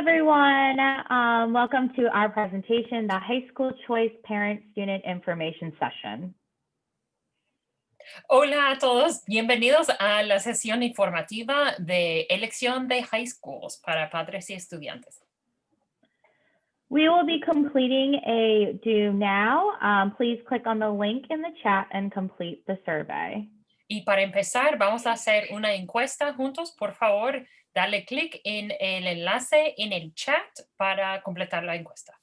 everyone. Welcome to our presentation, the High School Choice Parent-Student Information Session. Hola a todos, bienvenidos a la sesión informativa de elección de high schools para padres y estudiantes. We will be completing a do now. Please click on the link in the chat and complete the survey. Y para empezar, vamos a hacer una encuesta juntos. Por favor, dale clic en el enlace en el chat para completar la encuesta.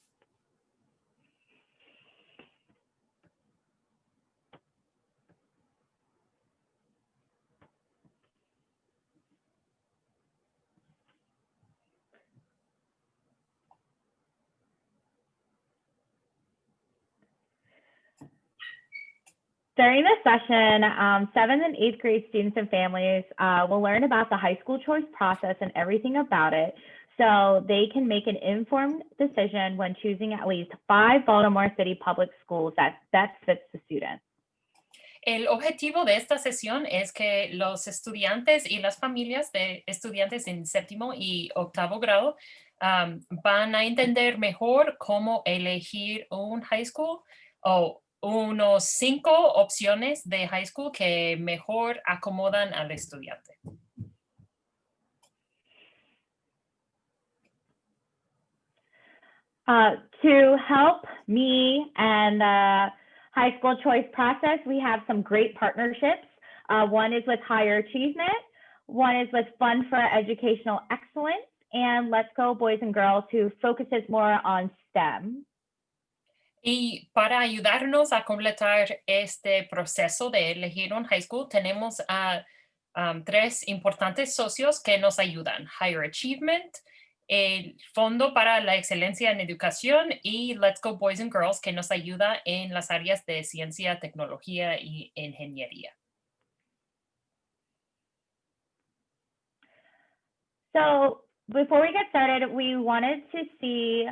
During this session, 7th and 8th grade students and families will learn about the high school choice process and everything about it, so they can make an informed decision when choosing at least 5 Baltimore City public schools that best fits the student. El objetivo de esta sesión es que los estudiantes y las familias de estudiantes en 7º y 8º grado van a entender mejor cómo elegir un high school o unos 5 opciones de high school que mejor acomodan al estudiante. To help me and the high school choice process, we have some great partnerships. One is with Higher Achievement, one is with Fund for Educational Excellence, and Let's Go Boys and Girls, who focuses more on STEM. Y para ayudarnos a completar este proceso de elegir un high school, tenemos a 3 importantes socios que nos ayudan: Higher Achievement, el Fondo para la Excelencia en Educación y Let's Go Boys and Girls, que nos ayuda en las áreas de ciencia, tecnología y ingeniería. So before we get started, we wanted to see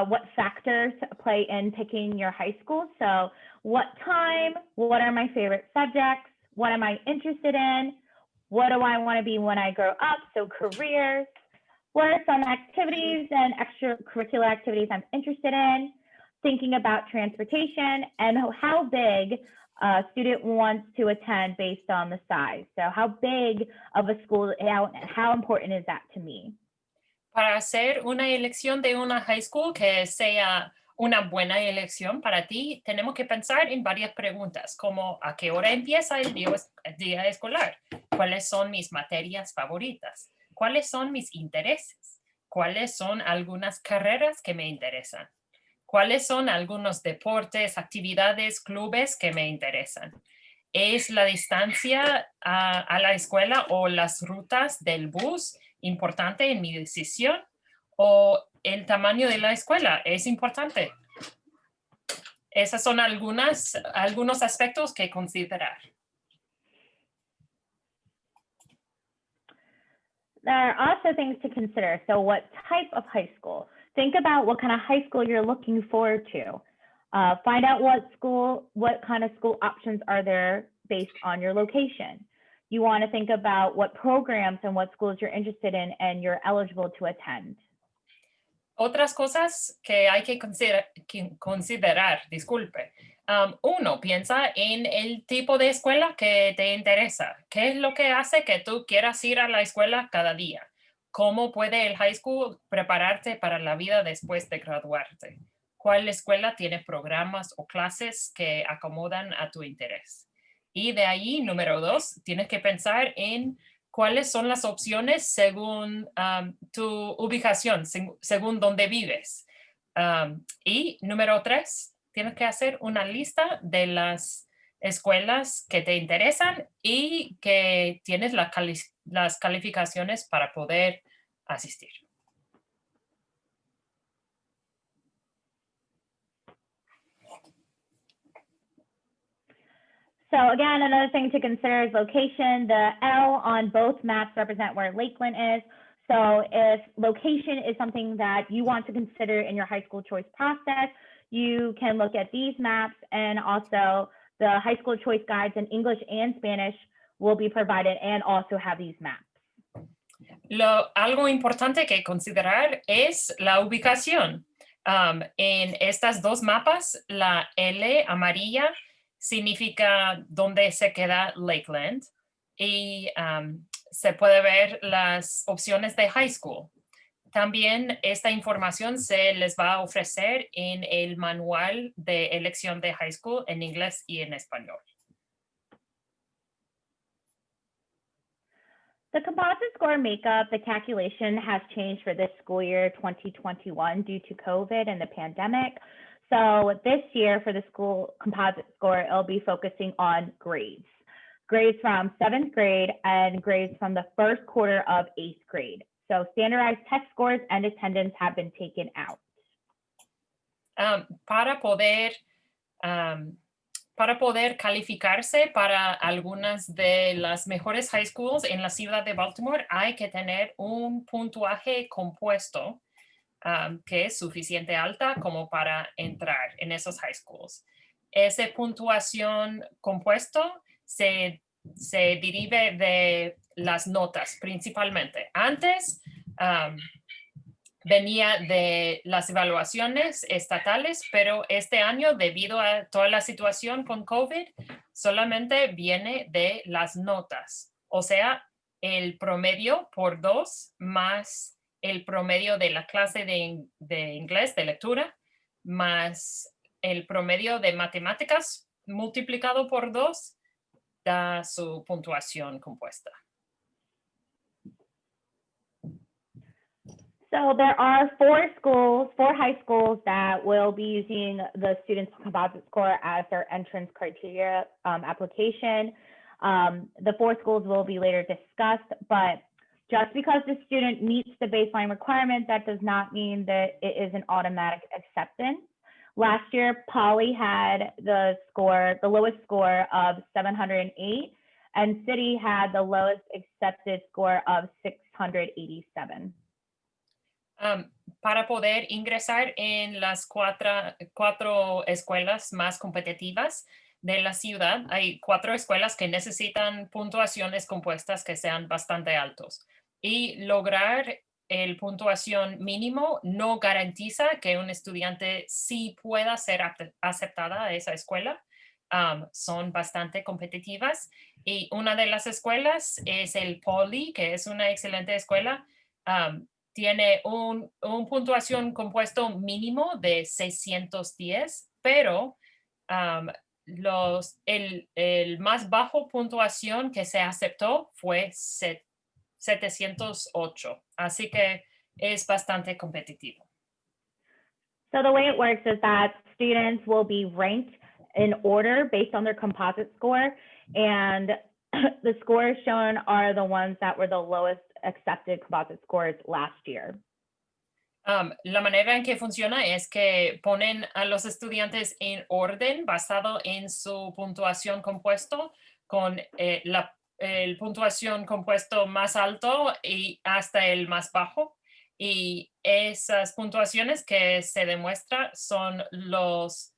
what factors play in picking your high school. So what time, what are my favorite subjects, what am I interested in, what do I want to be when I grow up, so careers, what are some activities and extracurricular activities I'm interested in, thinking about transportation, and how big a student wants to attend based on the size. So how big of a school, how important is that to me? Para hacer una elección de una high school que sea una buena elección para ti, tenemos que pensar en varias preguntas, como ¿a qué hora empieza el día escolar? ¿Cuáles son mis materias favoritas? ¿Cuáles son mis intereses? ¿Cuáles son algunas carreras que me interesan? ¿Cuáles son algunos deportes, actividades, clubes que me interesan? ¿Es la distancia a la escuela o las rutas del bus importante en mi decisión? ¿O el tamaño de la escuela es importante? Esos son algunos aspectos que considerar. There are also things to consider. So what type of high school? Think about what kind of high school you're looking forward to. Find out what kind of school options are there based on your location. You want to think about what programs and what schools you're interested in and you're eligible to attend. Otras cosas que hay que considerar, disculpe. Uno, piensa en el tipo de escuela que te interesa. ¿Qué es lo que hace que tú quieras ir a la escuela cada día? ¿Cómo puede el high school prepararte para la vida después de graduarte? ¿Cuál escuela tiene programas o clases que acomodan a tu interés? Y de ahí, número 2, tienes que pensar en cuáles son las opciones según tu ubicación, según dónde vives. Y número 3, tienes que hacer una lista de las escuelas que te interesan y que tienes las calificaciones para poder asistir. So again, another thing to consider is location. The L on both maps represent where Lakeland is. So if location is something that you want to consider in your high school choice process, you can look at these maps, and also the high school choice guides in English and Spanish will be provided and also have these maps. Algo importante que considerar es la ubicación. En estas dos mapas, la L amarilla significa dónde se queda Lakeland y se puede ver las opciones de high school. También esta información se les va a ofrecer en el manual de elección de high school en inglés y en español. The composite score makeup, the calculation has changed for this school year 2021 due to COVID and the pandemic. So this year for the school composite score, it'll be focusing on grades. Grades from 7th grade and grades from the first quarter of 8th grade. So standardized test scores and attendance have been taken out. Para poder calificarse para algunas de las mejores high schools en la ciudad de Baltimore, hay que tener un puntuaje compuesto que es suficiente alta como para entrar en esos high schools. Esa puntuación compuesto se derive de las notas principalmente. Antes venía de las evaluaciones estatales, pero este año, debido a toda la situación con COVID, solamente viene de las notas. O sea, el promedio por 2 más el promedio de la clase de inglés, de lectura, más el promedio de matemáticas multiplicado por 2 da su puntuación compuesta. So there are four high schools that will be using the student's composite score as their entrance criteria application. The 4 schools will be later discussed, but just because the student meets the baseline requirement, that does not mean that it is an automatic acceptance. Last year, Poly had the lowest score of 708, and City had the lowest accepted score of 687. Para poder ingresar en las cuatro escuelas más competitivas de la ciudad, hay 4 escuelas que necesitan puntuaciones compuestas que sean bastante altos. Y lograr el puntuación mínimo no garantiza que un estudiante sí pueda ser aceptada a esa escuela. Son bastante competitivas. Y una de las escuelas es el Poly, que es una excelente escuela. Tiene un puntuación compuesto mínimo de 610, pero el más bajo puntuación que se aceptó fue 708, así que es bastante competitivo. So the way it works is that students will be ranked in order based on their composite score, and the scores shown are the ones that were the lowest accepted composite scores last year. La manera en que funciona es que ponen a los estudiantes en orden basado en su puntuación compuesto, con el puntuación compuesto más alto y hasta el más bajo. Y esas puntuaciones que se demuestra son las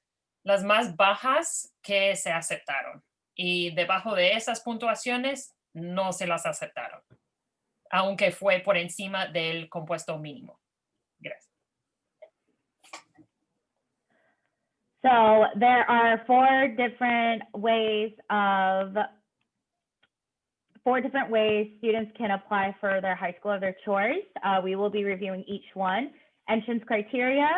más bajas que se aceptaron. Y debajo de esas puntuaciones no se las aceptaron, aunque fue por encima del compuesto mínimo. Gracias. So there are 4 different ways students can apply for their high school of their choice. We will be reviewing each one. Entrance criteria,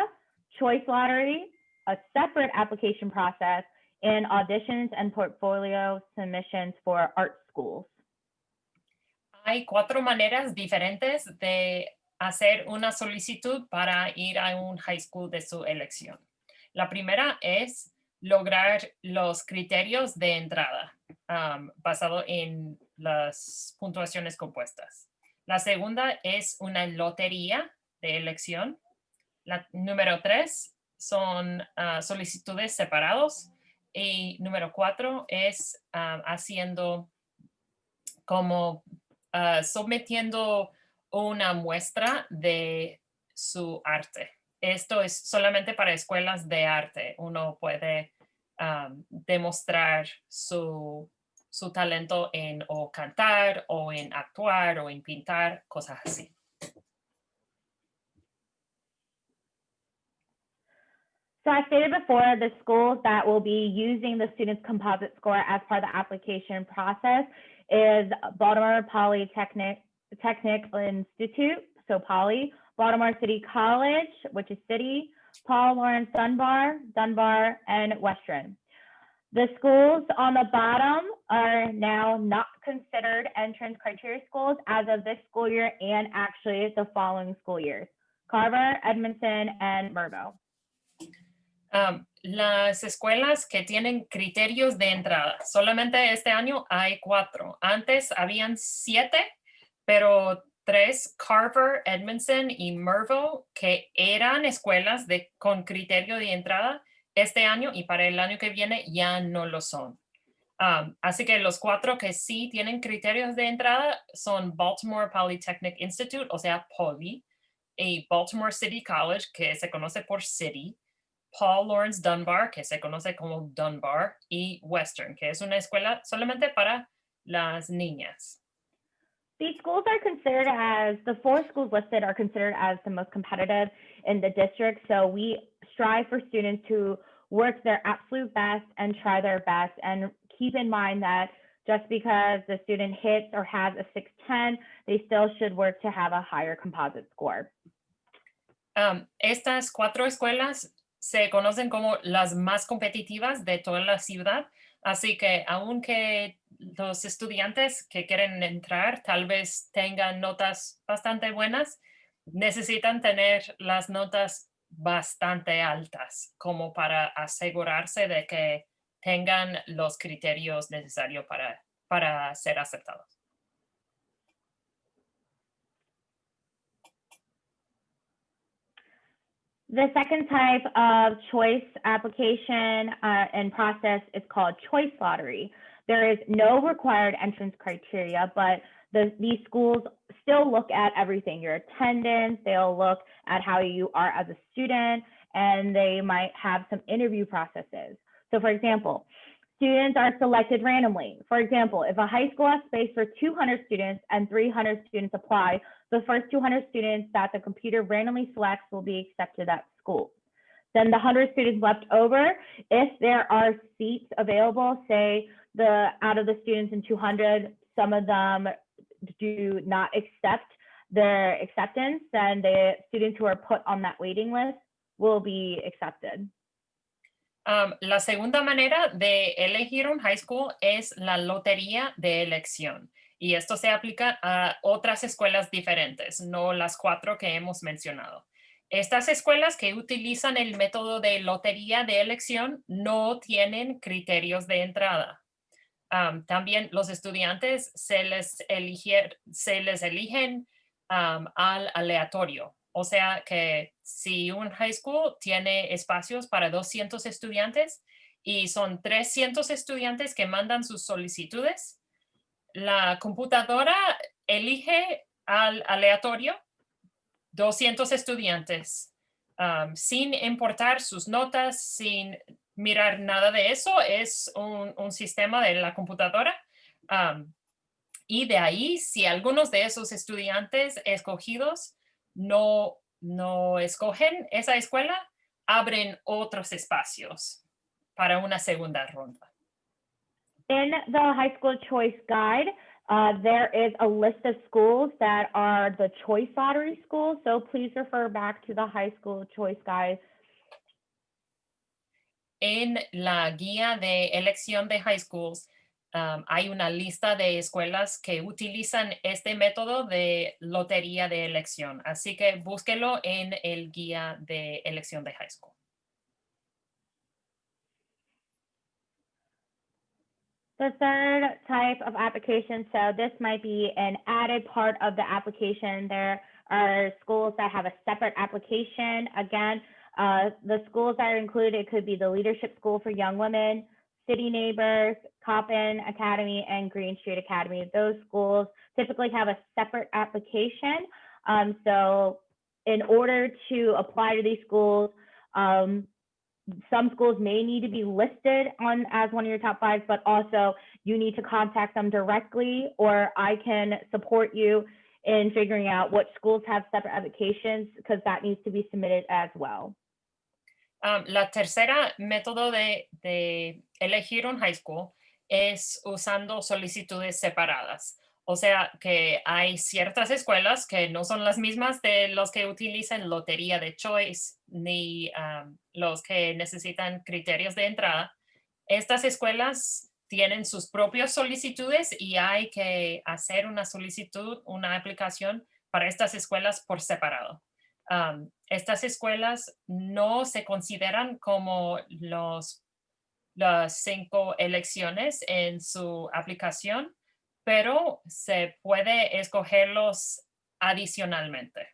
choice lottery, a separate application process, and auditions and portfolio submissions for art schools. Hay 4 maneras diferentes de hacer una solicitud para ir a un high school de su elección. La primera es lograr los criterios de entrada basado en las puntuaciones compuestas. La segunda es una lotería de elección. La número 3 son solicitudes separados. Y número 4 es haciendo como sometiendo una muestra de su arte. Esto es solamente para escuelas de arte. Uno puede demostrar su su talento en o cantar o en actuar o en pintar, cosas así. So I stated before, the schools that will be using the student's composite score as part of the application process is Baltimore Polytechnic Institute, so Poly, Baltimore City College, which is City, Paul Laurence Dunbar, and Western. The schools on the bottom are now not considered entrance criteria schools as of this school year and actually the following school years, Carver, Edmondson, and Mervo. Las escuelas que tienen criterios de entrada, solamente este año hay 4. Antes habían 7, pero 3, Carver, Edmondson y Mervo, que eran escuelas con criterio de entrada este año y para el año que viene ya no lo son. Así que los 4 que sí tienen criterios de entrada son Baltimore Polytechnic Institute, o sea, Poly, y Baltimore City College, que se conoce por City, Paul Laurence Dunbar, que se conoce como Dunbar, y Western, que es una escuela solamente para las niñas. These schools are considered as, the 4 schools listed are considered as the most competitive in the district. So we strive for students to work their absolute best and try their best. And keep in mind that just because the student hits or has a 610, they still should work to have a higher composite score. Estas 4 escuelas se conocen como las más competitivas de toda la ciudad, así que aunque los estudiantes que quieren entrar tal vez tengan notas bastante buenas, necesitan tener las notas bastante altas como para asegurarse de que tengan los criterios necesarios para ser aceptados. The second type of choice application and process is called choice lottery. There is no required entrance criteria, but these schools still look at everything, your attendance, they'll look at how you are as a student, and they might have some interview processes. So for example, students are selected randomly. For example, if a high school has space for 200 students and 300 students apply, the first 200 students that the computer randomly selects will be accepted at school. Then the 100 students left over, if there are seats available, say out of the students in 200, some of them do not accept their acceptance, then the students who are put on that waiting list will be accepted. La segunda manera de elegir un high school es la lotería de elección. Y esto se aplica a otras escuelas diferentes, no las 4 que hemos mencionado. Estas escuelas que utilizan el método de lotería de elección no tienen criterios de entrada. También los estudiantes se les eligen al aleatorio. O sea que si un high school tiene espacios para 200 estudiantes y son 300 estudiantes que mandan sus solicitudes, la computadora elige al aleatorio 200 estudiantes sin importar sus notas, sin mirar nada de eso. Es un sistema de la computadora. Y de ahí, si algunos de esos estudiantes escogidos no escogen esa escuela, abren otros espacios para una segunda ronda. In the high school choice guide, there is a list of schools that are the choice lottery schools. So please refer back to the high school choice guide. En la guía de elección de high schools, hay una lista de escuelas que utilizan este método de lotería de elección. Así que búsquelo en el guía de elección de high school. The third type of application, so this might be an added part of the application. There are schools that have a separate application. Again, the schools that are included could be the Leadership School for Young Women, City Neighbors, Coppin Academy, and Green Street Academy. Those schools typically have a separate application. So in order to apply to these schools, some schools may need to be listed on as one of your top 5, but also you need to contact them directly, or I can support you in figuring out what schools have separate applications, because that needs to be submitted as well. La tercera método de elegir un high school es usando solicitudes separadas. O sea que hay ciertas escuelas que no son las mismas de los que utilizan lotería de choice ni los que necesitan criterios de entrada. Estas escuelas tienen sus propias solicitudes y hay que hacer una solicitud, una aplicación para estas escuelas por separado. Estas escuelas no se consideran como las 5 elecciones en su aplicación, pero se puede escogerlos adicionalmente.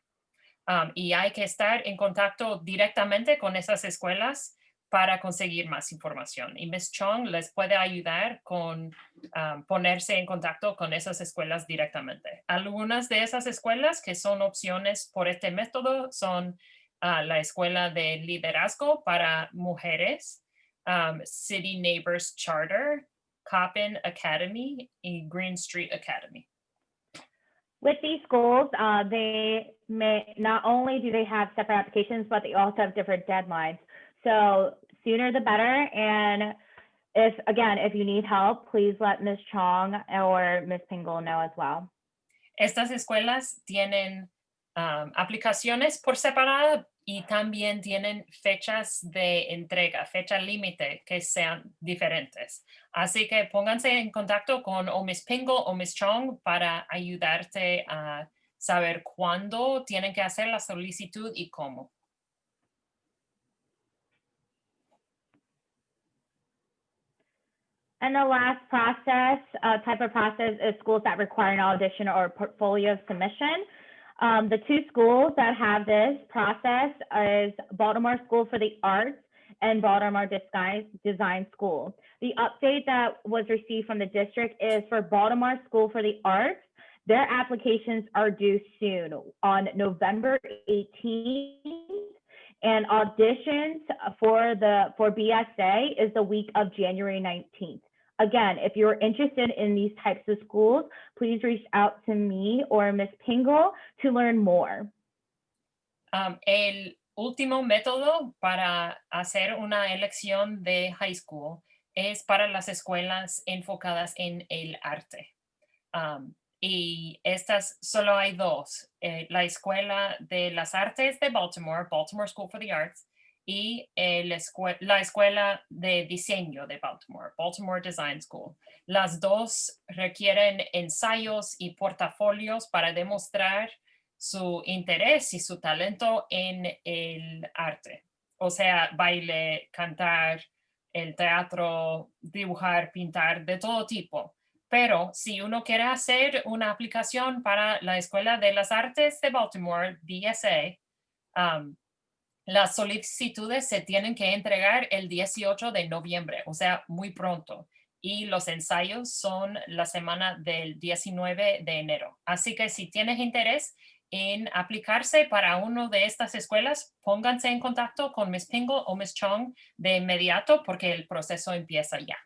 Y hay que estar en contacto directamente con esas escuelas para conseguir más información. Y Ms. Chong les puede ayudar con ponerse en contacto con esas escuelas directamente. Algunas de esas escuelas que son opciones por este método son la Escuela de Liderazgo para Mujeres, City Neighbors Charter, Coppin Academy, y Green Street Academy. With these schools, they may not only do they have separate applications, but they also have different deadlines. So sooner the better. And if you need help, please let Ms. Chong or Ms. Pingle know as well. Estas escuelas tienen aplicaciones por separado y también tienen fechas de entrega, fecha límite que sean diferentes. Así que pónganse en contacto con o Ms. Pingle o Ms. Chong para ayudarte a saber cuándo tienen que hacer la solicitud y cómo. And the last type of process is schools that require an audition or portfolio submission. The 2 schools that have this process is Baltimore School for the Arts and Baltimore Design School. The update that was received from the district is for Baltimore School for the Arts. Their applications are due soon on November 18th. And auditions for BSA is the week of January 19th. Again, if you're interested in these types of schools, please reach out to me or Ms. Pingle to learn more. El último método para hacer una elección de high school es para las escuelas enfocadas en el arte. Y estas solo hay 2, la Escuela de las Artes de Baltimore, Baltimore School for the Arts, y la Escuela de Diseño de Baltimore, Baltimore Design School. Las 2 requieren ensayos y portafolios para demostrar su interés y su talento en el arte. O sea, baile, cantar, el teatro, dibujar, pintar, de todo tipo. Pero si uno quiere hacer una aplicación para la Escuela de las Artes de Baltimore, BSA, las solicitudes se tienen que entregar el 18 de noviembre, o sea, muy pronto. Y los ensayos son la semana del 19 de enero. Así que si tienes interés en aplicarse para una de estas escuelas, pónganse en contacto con Ms. Pingle o Ms. Chong de inmediato porque el proceso empieza ya.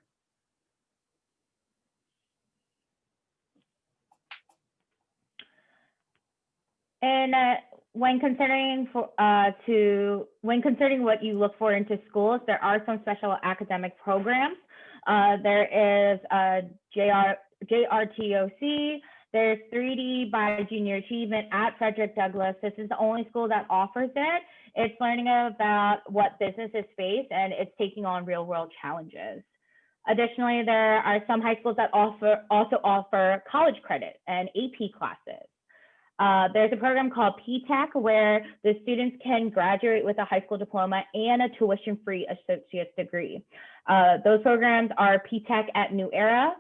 And when considering what you look for into schools, there are some special academic programs. There is JRTOC. There's 3D by Junior Achievement at Frederick Douglass. This is the only school that offers it. It's learning about what businesses face, and it's taking on real world challenges. Additionally, there are some high schools that also offer college credit and AP classes. There's a program called PTAC where the students can graduate with a high school diploma and a tuition-free associate's degree. Those programs are PTAC at New Era,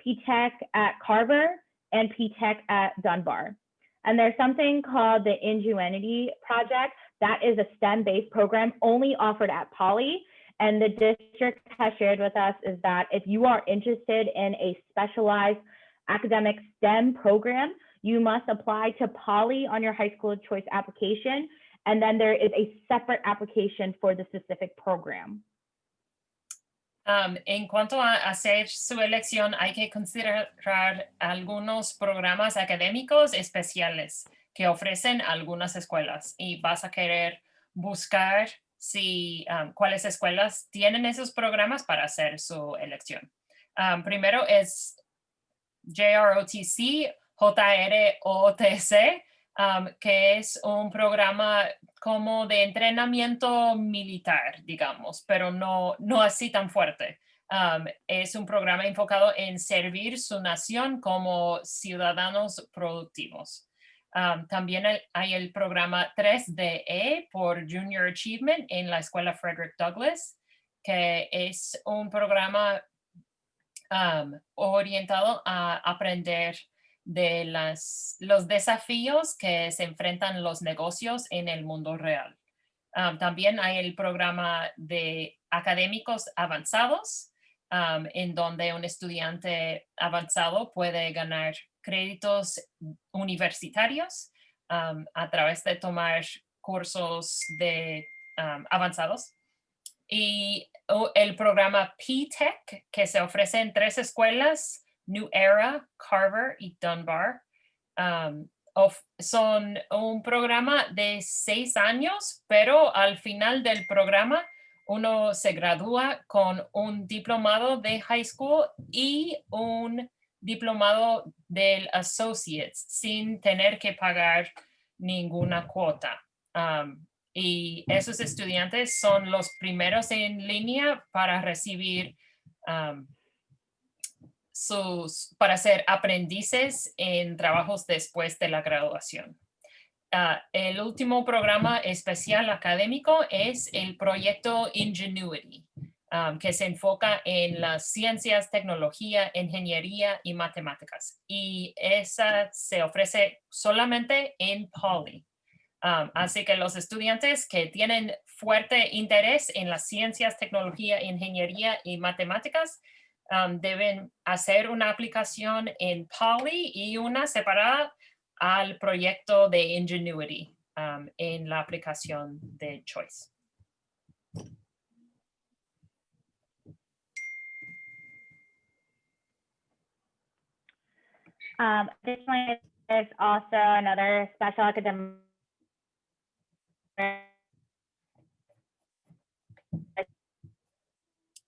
PTAC at Carver, and PTAC at Dunbar. And there's something called the Ingenuity Project that is a STEM-based program only offered at Poly. And the district has shared with us is that if you are interested in a specialized academic STEM program, you must apply to Poly on your high school choice application and then there is a separate application for the specific program. En cuanto a hacer su elección, hay que considerar algunos programas académicos especiales que ofrecen algunas escuelas y vas a querer buscar si cuáles escuelas tienen esos programas para hacer su elección. Primero es JROTC, JROTC, que es un programa como de entrenamiento militar, digamos, pero no así tan fuerte. Es un programa enfocado en servir su nación como ciudadanos productivos. También hay el programa 3DE por Junior Achievement en la Escuela Frederick Douglass, que es un programa orientado a aprender de los desafíos que se enfrentan los negocios en el mundo real. También hay el programa de académicos avanzados, en donde un estudiante avanzado puede ganar créditos universitarios a través de tomar cursos avanzados. Y el programa P-TECH, que se ofrece en 3 escuelas, New Era, Carver y Dunbar. Son un programa de 6 años, pero al final del programa uno se gradúa con un diplomado de high school y un diplomado del Associates sin tener que pagar ninguna cuota. Y esos estudiantes son los primeros en línea para recibir para ser aprendices en trabajos después de la graduación. El último programa especial académico es el proyecto Ingenuity, que se enfoca en las ciencias, tecnología, ingeniería y matemáticas. Y esa se ofrece solamente en Poly. Así que los estudiantes que tienen fuerte interés en las ciencias, tecnología, ingeniería y matemáticas deben hacer una aplicación en Poly y una separada al proyecto de Ingenuity en la aplicación de Choice. Additionally, there's also another special academic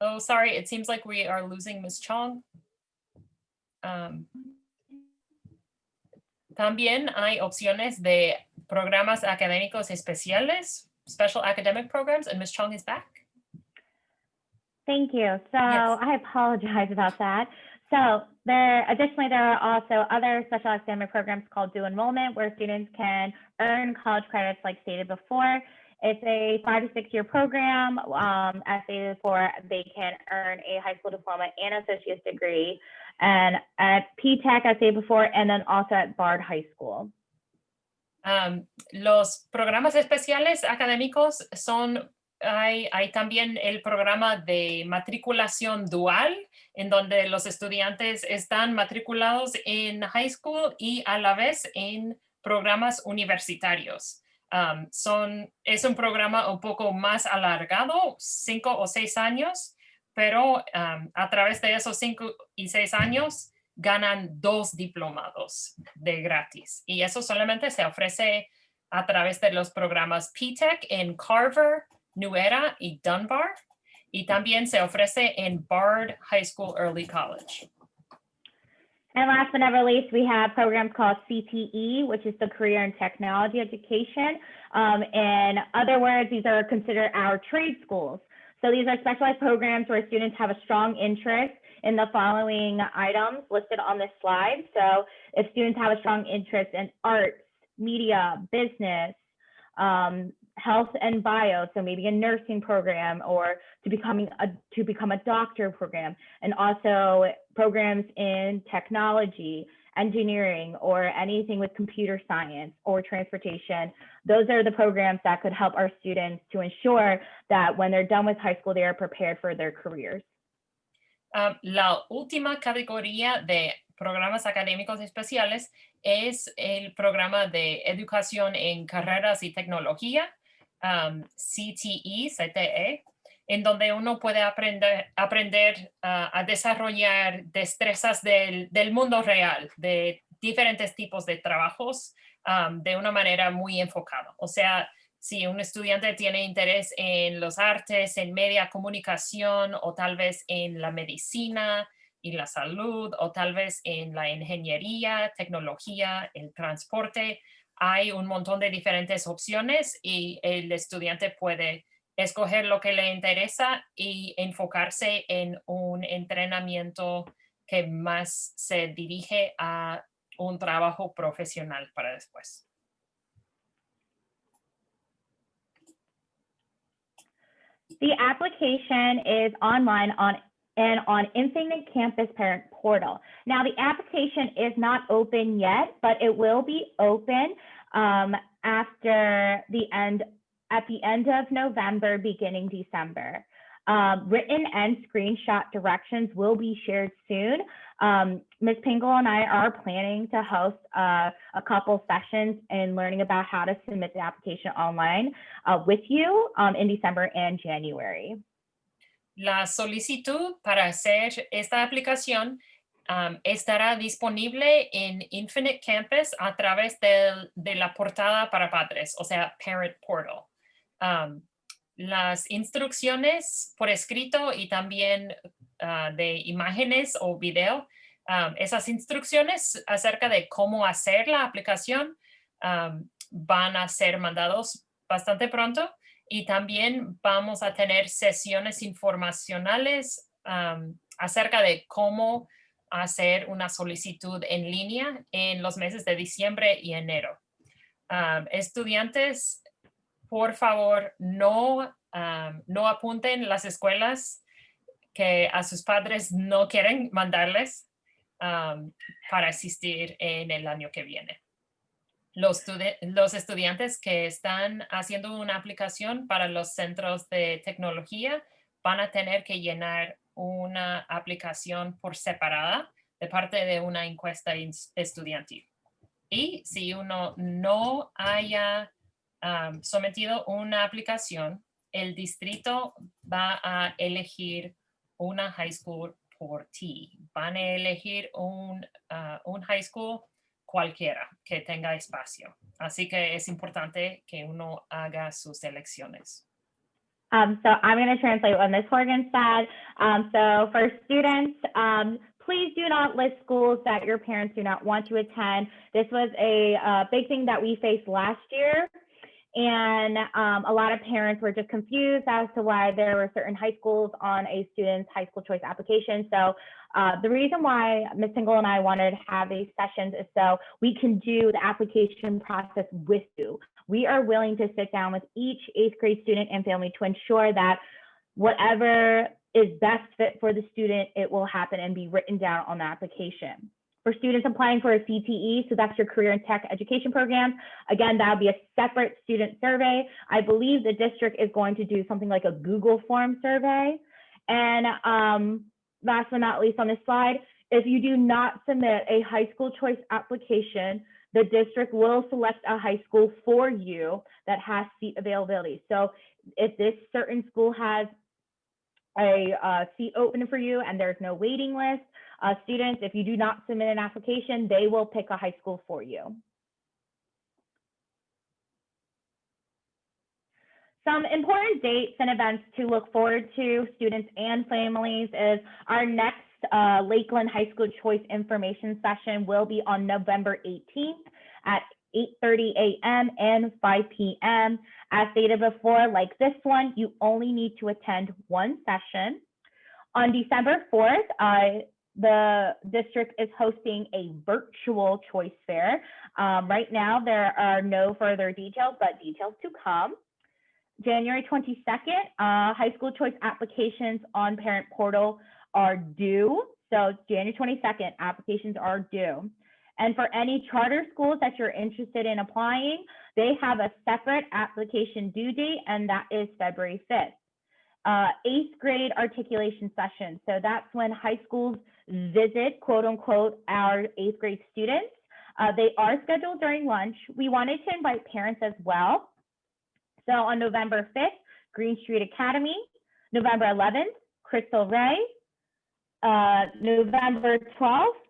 Oh, sorry, it seems like we are losing Ms. Chong. También hay opciones de programas académicos especiales, special academic programs, and Ms. Chong is back. Thank you. So Yes. I apologize about that. So additionally, there are also other special academic programs called dual enrollment, where students can earn college credits like stated before. It's a 5 to 6 year program. As stated before, they can earn a high school diploma and associate's degree, and at P-TECH, as stated before, and then also at Bard High School. Los programas especiales académicos hay también el programa de matriculación dual, en donde los estudiantes están matriculados en high school y a la vez en programas universitarios. Es un programa un poco más alargado, 5 o 6 años, pero a través de esos 5 y 6 años ganan 2 diplomados de gratis. Y eso solamente se ofrece a través de los programas P-TECH en Carver, New Era y Dunbar. Y también se ofrece en Bard High School Early College. And last but not least, we have programs called CTE, which is the Career and Technology Education. In other words, these are considered our trade schools. So these are specialized programs where students have a strong interest in the following items listed on this slide. So if students have a strong interest in arts, media, business, health and bio, so maybe a nursing program, or to become a doctor program, and also programs in technology, engineering, or anything with computer science or transportation. Those are the programs that could help our students to ensure that when they're done with high school, they are prepared for their careers. La última categoría de programas académicos especiales es el programa de educación en carreras y tecnología, CTE, en donde uno puede aprender a desarrollar destrezas del mundo real, de diferentes tipos de trabajos, de una manera muy enfocada. O sea, si un estudiante tiene interés en los artes, en media comunicación o tal vez en la medicina y la salud o tal vez en la ingeniería, tecnología, el transporte, hay un montón de diferentes opciones y el estudiante puede escoger lo que le interesa y enfocarse en un entrenamiento que más se dirige a un trabajo profesional para después. The application is online on Infinite Campus Parent Portal. Now, the application is not open yet, but it will be open at the end of November, beginning December. Written and screenshot directions will be shared soon. Ms. Pingle and I are planning to host a couple sessions in learning about how to submit the application online with you in December and January. La solicitud para hacer esta aplicación estará disponible en Infinite Campus a través de la portada para padres, o sea, Parent Portal. Las instrucciones por escrito y también de imágenes o video, esas instrucciones acerca de cómo hacer la aplicación van a ser mandados bastante pronto. Y también vamos a tener sesiones informacionales acerca de cómo hacer una solicitud en línea en los meses de diciembre y enero. Estudiantes, por favor, no apunten las escuelas que a sus padres no quieren mandarles para asistir en el año que viene. Los estudiantes que están haciendo una aplicación para los centros de tecnología van a tener que llenar una aplicación por separada de parte de una encuesta estudiantil. Y si uno no haya sometido una aplicación, el distrito va a elegir una high school por ti. Van a elegir un high school cualquiera que tenga espacio. Así que es importante que uno haga sus elecciones. So I'm going to translate what Ms. Horgan said. So for students, please do not list schools that your parents do not want to attend. This was a big thing that we faced last year. And a lot of parents were just confused as to why there were certain high schools on a student's high school choice application. So the reason why Ms. Tingle and I wanted to have these sessions is so we can do the application process with you. We are willing to sit down with each 8th grade student and family to ensure that whatever is best fit for the student, it will happen and be written down on the application. For students applying for a CTE, so that's your career and tech education program, again, that'll be a separate student survey. I believe the district is going to do something like a Google form survey. And last but not least on this slide, if you do not submit a high school choice application, the district will select a high school for you that has seat availability. So if this certain school has a seat open for you and there's no waiting list, students, if you do not submit an application, they will pick a high school for you. Some important dates and events to look forward to, students and families, is our next Lakeland High School Choice Information Session will be on November 18th at 8:30 a.m. and 5 p.m. As stated before, like this one, you only need to attend one session. On December 4th, the district is hosting a virtual choice fair. Right now, there are no further details, but details to come. January 22nd, high school choice applications on Parent Portal are due. So January 22nd, applications are due. And for any charter schools that you're interested in applying, they have a separate application due date, and that is February 5th. 8th grade articulation session. So that's when high schools visit, quote unquote, our 8th grade students. They are scheduled during lunch. We wanted to invite parents as well. So on November 5th, Green Street Academy. November 11th, Crystal Ray. November 12th,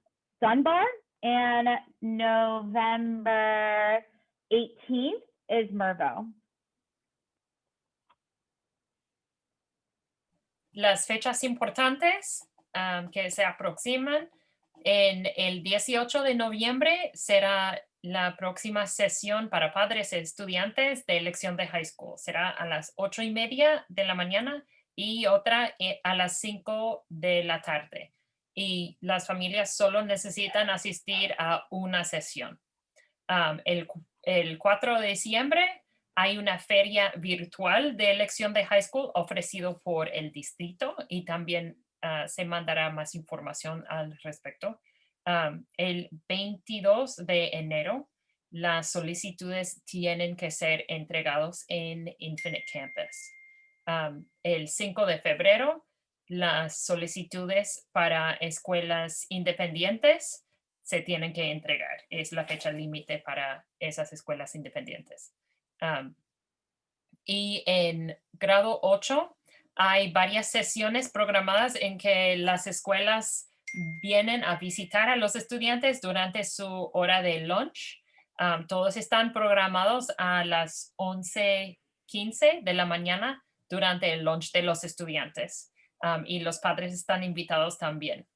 Dunbar. And November 18th is Mervo. Las fechas importantes que se aproximan, en el 18 de noviembre será la próxima sesión para padres y estudiantes de elección de high school. Será a las 8:30 de la mañana y otra a las 5 de la tarde. Y las familias solo necesitan asistir a una sesión. El 4 de diciembre hay una feria virtual de elección de high school ofrecido por el distrito y también se mandará más información al respecto. El 22 de enero, las solicitudes tienen que ser entregados en Infinite Campus. El 5 de febrero, las solicitudes para escuelas independientes se tienen que entregar. Es la fecha límite para esas escuelas independientes. Y en grado 8 hay varias sesiones programadas en que las escuelas vienen a visitar a los estudiantes durante su hora de lunch. Todos están programados a las 11:15 de la mañana durante el lunch de los estudiantes. Y los padres están invitados también.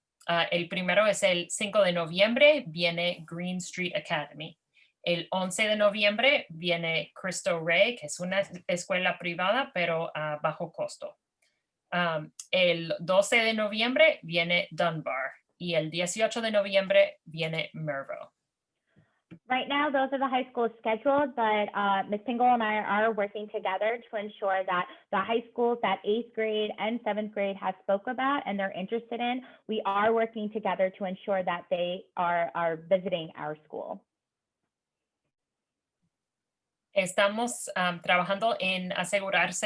El primero es el 5 de noviembre, viene Green Street Academy. El 11 de noviembre viene Cristo Rey, que es una escuela privada, pero a bajo costo. El 12 de noviembre viene Dunbar y el 18 de noviembre viene Mervo. Right now, those are the high schools scheduled, but Ms. Pingle and I are working together to ensure that the high schools that 8th grade and 7th grade have spoke about and they're interested in, we are working together to ensure that they are visiting our school. Estamos trabajando en asegurarnos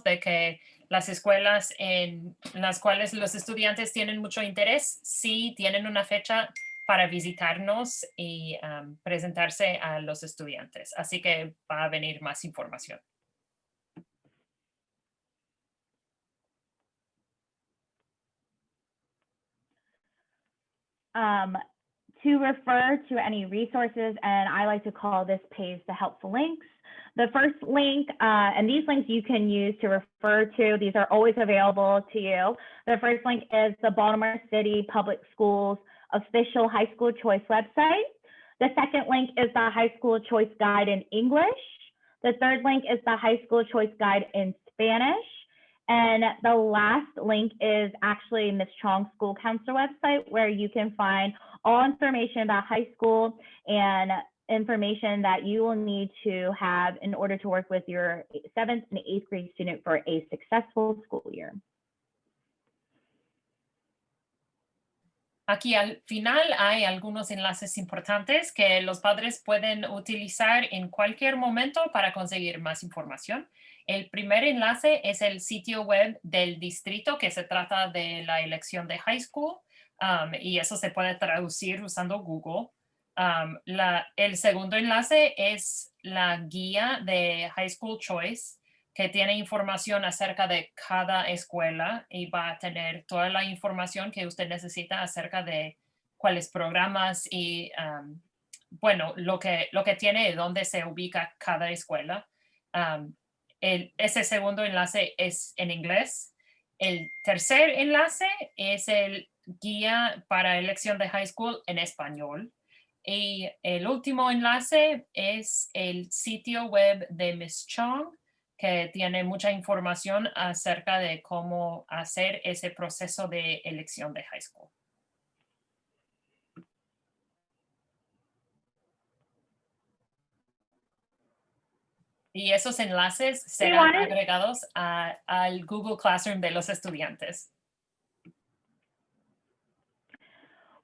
de que las escuelas en las cuales los estudiantes tienen mucho interés, sí tienen una fecha para visitarnos y presentarse a los estudiantes. Así que va a venir más información. To refer to any resources, and I like to call this page the helpful links. The first link, and these links you can use to refer to, these are always available to you. The first link is the Baltimore City Public Schools official high school choice website. The second link is the high school choice guide in English. The third link is the high school choice guide in Spanish. And the last link is actually Ms. Chong's school counselor website, where you can find all information about high school and information that you will need to have in order to work with your 7th and 8th grade student for a successful school year. Aquí al final hay algunos enlaces importantes que los padres pueden utilizar en cualquier momento para conseguir más información. El primer enlace es el sitio web del distrito, que se trata de la elección de high school, y eso se puede traducir usando Google. El segundo enlace es la guía de High School Choice, que tiene información acerca de cada escuela y va a tener toda la información que usted necesita acerca de cuáles programas y, bueno, lo que tiene y dónde se ubica cada escuela. Ese segundo enlace es en inglés. El tercer enlace es el guía para elección de high school en español. Y el último enlace es el sitio web de Ms. Chong, que tiene mucha información acerca de cómo hacer ese proceso de elección de high school. Y esos enlaces serán agregados al Google Classroom de los estudiantes.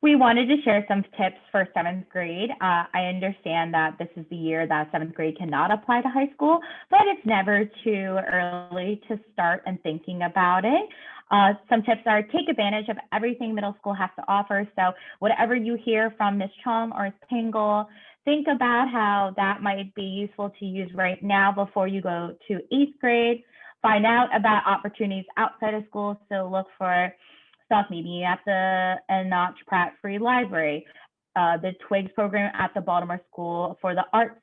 We wanted to share some tips for 7th grade. I understand that this is the year that 7th grade cannot apply to high school, but it's never too early to start and thinking about it. Some tips are take advantage of everything middle school has to offer. So whatever you hear from Ms. Chung or Ms. Pingle, think about how that might be useful to use right now before you go to 8th grade. Find out about opportunities outside of school. So look for stuff maybe at the Enoch Pratt Free Library, the Twigs program at the Baltimore School for the Arts,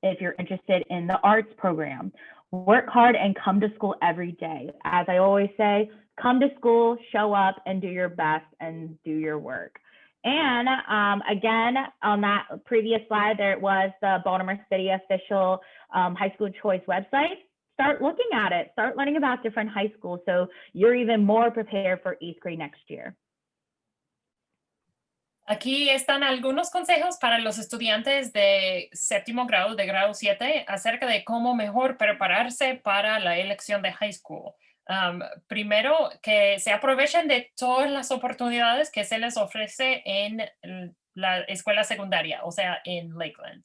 if you're interested in the arts program. Work hard and come to school every day. As I always say, come to school, show up, and do your best and do your work. And again, on that previous slide, there it was the Baltimore City official high school choice website. Start looking at it, start learning about different high schools so you're even more prepared for 8th grade next year. Aquí están algunos consejos para los estudiantes de séptimo grado, de grado 7, acerca de cómo mejor prepararse para la elección de high school. Primero, que se aprovechen de todas las oportunidades que se les ofrece en la escuela secundaria, o sea, en Lakeland.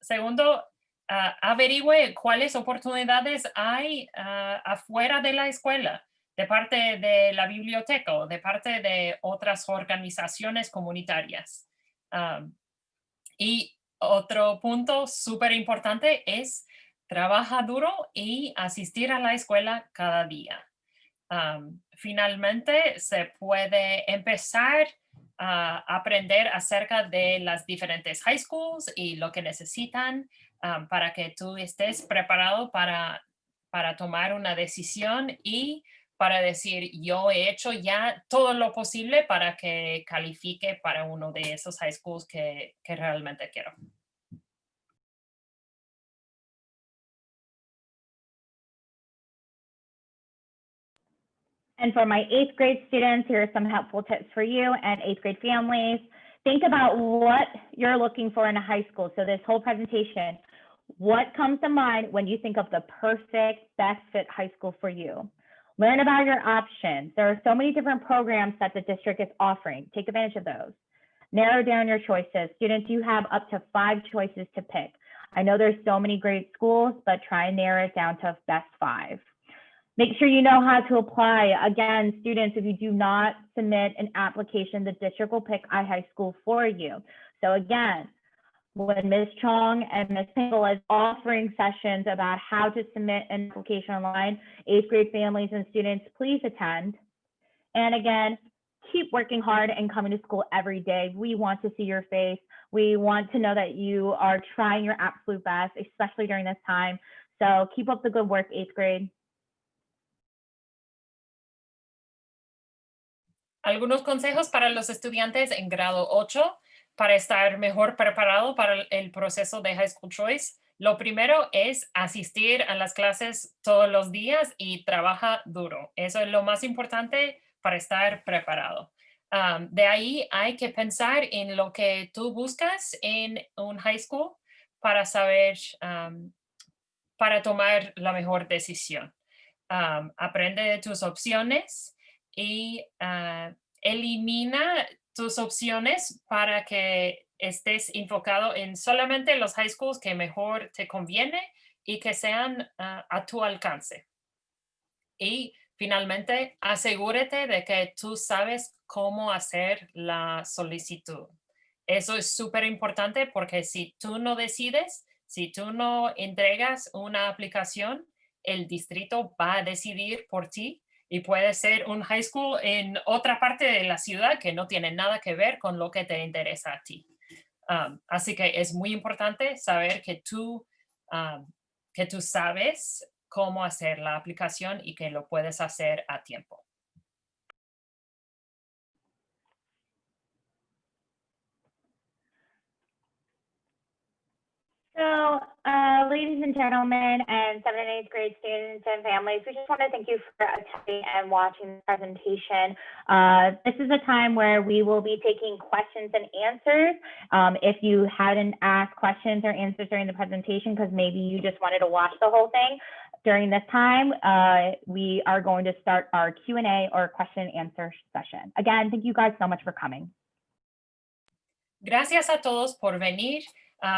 Segundo, averigüe cuáles oportunidades hay afuera de la escuela, de parte de la biblioteca o de parte de otras organizaciones comunitarias. Y otro punto súper importante es trabaja duro y asistir a la escuela cada día. Finalmente, se puede empezar a aprender acerca de las diferentes high schools y lo que necesitan para que tú estés preparado para tomar una decisión y para decir, yo he hecho ya todo lo posible para que califique para uno de esos high schools que realmente quiero. And for my 8th grade students, here are some helpful tips for you and 8th grade families. Think about what you're looking for in a high school. So this whole presentation, what comes to mind when you think of the perfect, best fit high school for you? Learn about your options. There are so many different programs that the district is offering. Take advantage of those. Narrow down your choices. Students, you have up to 5 choices to pick. I know there's so many great schools, but try and narrow it down to best 5. Make sure you know how to apply. Again, students, if you do not submit an application, the district will pick iHigh School for you. So again, when Ms. Chong and Ms. Pingle is offering sessions about how to submit an application online, 8th grade families and students, please attend. And again, keep working hard and coming to school every day. We want to see your face. We want to know that you are trying your absolute best, especially during this time. So keep up the good work, 8th grade. Algunos consejos para los estudiantes en grado 8 para estar mejor preparado para el proceso de High School Choice. Lo primero es asistir a las clases todos los días y trabaja duro. Eso es lo más importante para estar preparado. De ahí hay que pensar en lo que tú buscas en un high school para saber, para tomar la mejor decisión. Aprende de tus opciones y elimina tus opciones para que estés enfocado en solamente los high schools que mejor te conviene y que sean a tu alcance. Y finalmente, asegúrate de que tú sabes cómo hacer la solicitud. Eso es súper importante porque si tú no decides, si tú no entregas una aplicación, el distrito va a decidir por ti y puede ser un high school en otra parte de la ciudad que no tiene nada que ver con lo que te interesa a ti. Así que es muy importante saber que tú sabes cómo hacer la aplicación y que lo puedes hacer a tiempo. So, ladies and gentlemen, and 7th and 8th grade students and families, we just want to thank you for attending and watching the presentation. This is a time where we will be taking questions and answers. If you hadn't asked questions or answers during the presentation, because maybe you just wanted to watch the whole thing, during this time, we are going to start our Q&A or question and answer session. Again, thank you guys so much for coming. Gracias a todos por venir.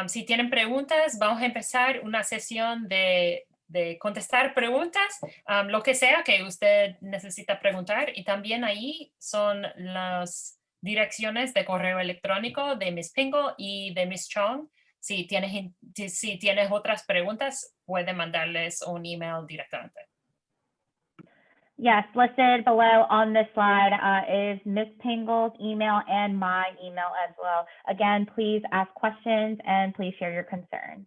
Si tienen preguntas, vamos a empezar una sesión de de contestar preguntas, lo que sea que usted necesita preguntar. Y también ahí son las direcciones de correo electrónico de Miss Pingle y de Miss Chong. Si tienes otras preguntas, puede mandarles un email directamente. Yes, listed below on this slide is Ms. Pingle's email and my email as well. Again, please ask questions and please share your concerns.